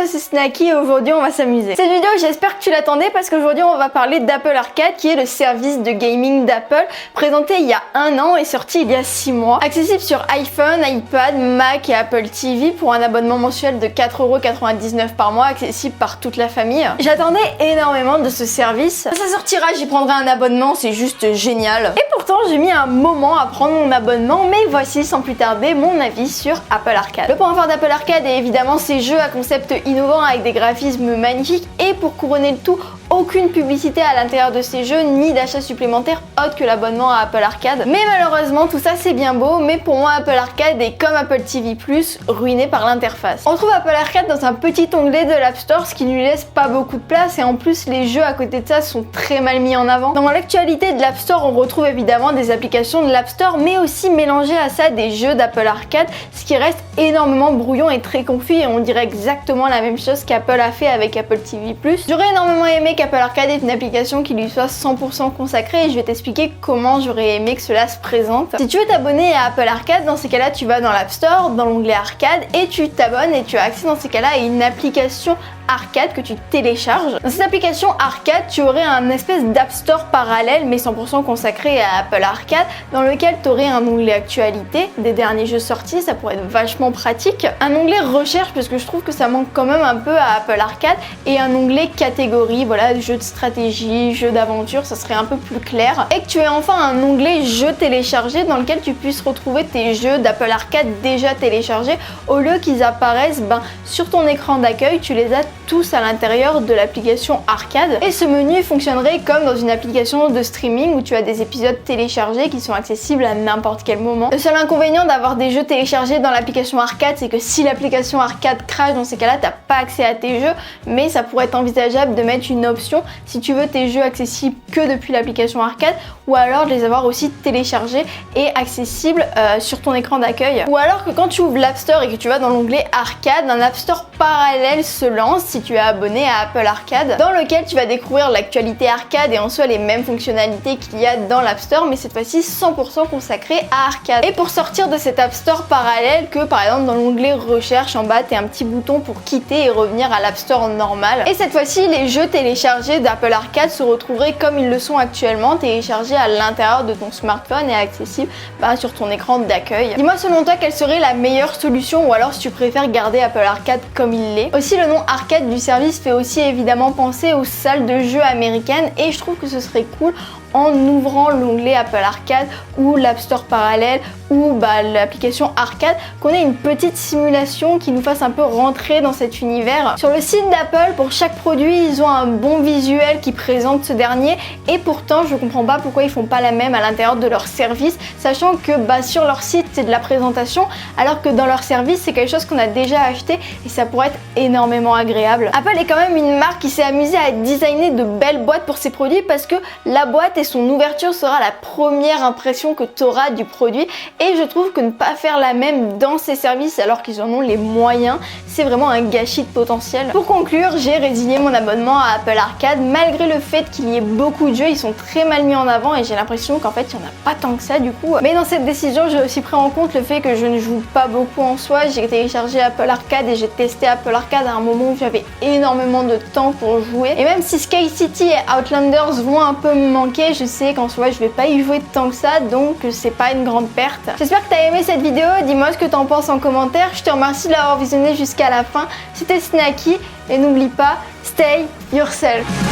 toi c'est Snacky et aujourd'hui on va s'amuser. Cette vidéo j'espère que tu l'attendais parce qu'aujourd'hui on va parler d'Apple Arcade qui est le service de gaming d'Apple présenté il y a 1 an et sorti il y a 6 mois. Accessible sur iPhone, iPad, Mac et Apple TV pour un abonnement mensuel de 4,99€ par mois, accessible par toute la famille. J'attendais énormément de ce service. Quand ça sortira j'y prendrai un abonnement, c'est juste génial. Et pourtant j'ai mis un moment à prendre mon abonnement, mais voici sans plus tarder mon avis sur Apple Arcade. Le point fort d'Apple Arcade est évidemment ses jeux à concept innovant avec des graphismes magnifiques et pour couronner le tout, aucune publicité à l'intérieur de ces jeux ni d'achat supplémentaire autre que l'abonnement à Apple Arcade. Mais malheureusement tout ça c'est bien beau, mais pour moi Apple Arcade est comme Apple TV+, ruiné par l'interface. On trouve Apple Arcade dans un petit onglet de l'App Store, ce qui ne lui laisse pas beaucoup de place et en plus les jeux à côté de ça sont très mal mis en avant. Dans l'actualité de l'App Store on retrouve évidemment des applications de l'App Store mais aussi mélangé à ça des jeux d'Apple Arcade, ce qui reste énormément brouillon et très confus et on dirait exactement la même chose qu'Apple a fait avec Apple TV+. J'aurais énormément aimé qu'Apple Arcade est une application qui lui soit 100% consacrée et je vais t'expliquer comment j'aurais aimé que cela se présente. Si tu veux t'abonner à Apple Arcade, dans ces cas-là tu vas dans l'App Store, dans l'onglet Arcade et tu t'abonnes et tu as accès dans ces cas-là à une application Arcade que tu télécharges. Dans cette application Arcade, tu aurais un espèce d'App Store parallèle mais 100% consacré à Apple Arcade dans lequel tu aurais un onglet actualité, des derniers jeux sortis, ça pourrait être vachement pratique, un onglet recherche parce que je trouve que ça manque quand même un peu à Apple Arcade et un onglet catégorie, voilà, jeux de stratégie, jeux d'aventure, ça serait un peu plus clair et que tu aies enfin un onglet jeux téléchargés dans lequel tu puisses retrouver tes jeux d'Apple Arcade déjà téléchargés au lieu qu'ils apparaissent sur ton écran d'accueil, tu les as tous à l'intérieur de l'application Arcade et ce menu fonctionnerait comme dans une application de streaming où tu as des épisodes téléchargés qui sont accessibles à n'importe quel moment. Le seul inconvénient d'avoir des jeux téléchargés dans l'application Arcade, c'est que si l'application Arcade crash, dans ces cas-là t'as pas accès à tes jeux, mais ça pourrait être envisageable de mettre une option si tu veux tes jeux accessibles que depuis l'application Arcade ou alors de les avoir aussi téléchargés et accessibles sur ton écran d'accueil. Ou alors que quand tu ouvres l'App Store et que tu vas dans l'onglet Arcade, un App Store parallèle se lance si tu es abonné à Apple Arcade, dans lequel tu vas découvrir l'actualité Arcade et en soi les mêmes fonctionnalités qu'il y a dans l'App Store, mais cette fois-ci 100% consacré à Arcade. Et pour sortir de cet App Store parallèle, que par exemple dans l'onglet recherche en bas, tu as un petit bouton pour quitter et revenir à l'App Store normal. Et cette fois-ci, les jeux téléchargés d'Apple Arcade se retrouveraient comme ils le sont actuellement, téléchargés à l'intérieur de ton smartphone et accessibles sur ton écran d'accueil. Dis-moi selon toi quelle serait la meilleure solution ou alors si tu préfères garder Apple Arcade comme il l'est. Aussi le nom Arcade du service fait aussi évidemment penser aux salles de jeux américaines et je trouve que ce serait cool en ouvrant l'onglet Apple Arcade ou l'App Store parallèle ou l'application Arcade, qu'on ait une petite simulation qui nous fasse un peu rentrer dans cet univers. Sur le site d'Apple, pour chaque produit, ils ont un bon visuel qui présente ce dernier et pourtant je comprends pas pourquoi ils font pas la même à l'intérieur de leur service, sachant que sur leur site c'est de la présentation alors que dans leur service c'est quelque chose qu'on a déjà acheté et ça pourrait être énormément agréable. Apple est quand même une marque qui s'est amusée à designer de belles boîtes pour ses produits parce que la boîte et son ouverture sera la première impression que tu auras du produit et je trouve que ne pas faire la même dans ces services alors qu'ils en ont les moyens, c'est vraiment un gâchis de potentiel. Pour conclure, j'ai résilié mon abonnement à Apple Arcade malgré le fait qu'il y ait beaucoup de jeux, ils sont très mal mis en avant et j'ai l'impression qu'en fait il n'y en a pas tant que ça du coup. Mais dans cette décision, j'ai aussi pris en compte le fait que je ne joue pas beaucoup en soi, j'ai téléchargé Apple Arcade et j'ai testé Apple Arcade à un moment où j'avais énormément de temps pour jouer. Et même si Sky City et Outlanders vont un peu me manquer, je sais qu'en soi je vais pas y jouer tant que ça, donc c'est pas une grande perte. J'espère que t'as aimé cette vidéo, dis-moi ce que t'en penses en commentaire, je te remercie de l'avoir visionné jusqu'à la fin. C'était Snacky et n'oublie pas, stay yourself.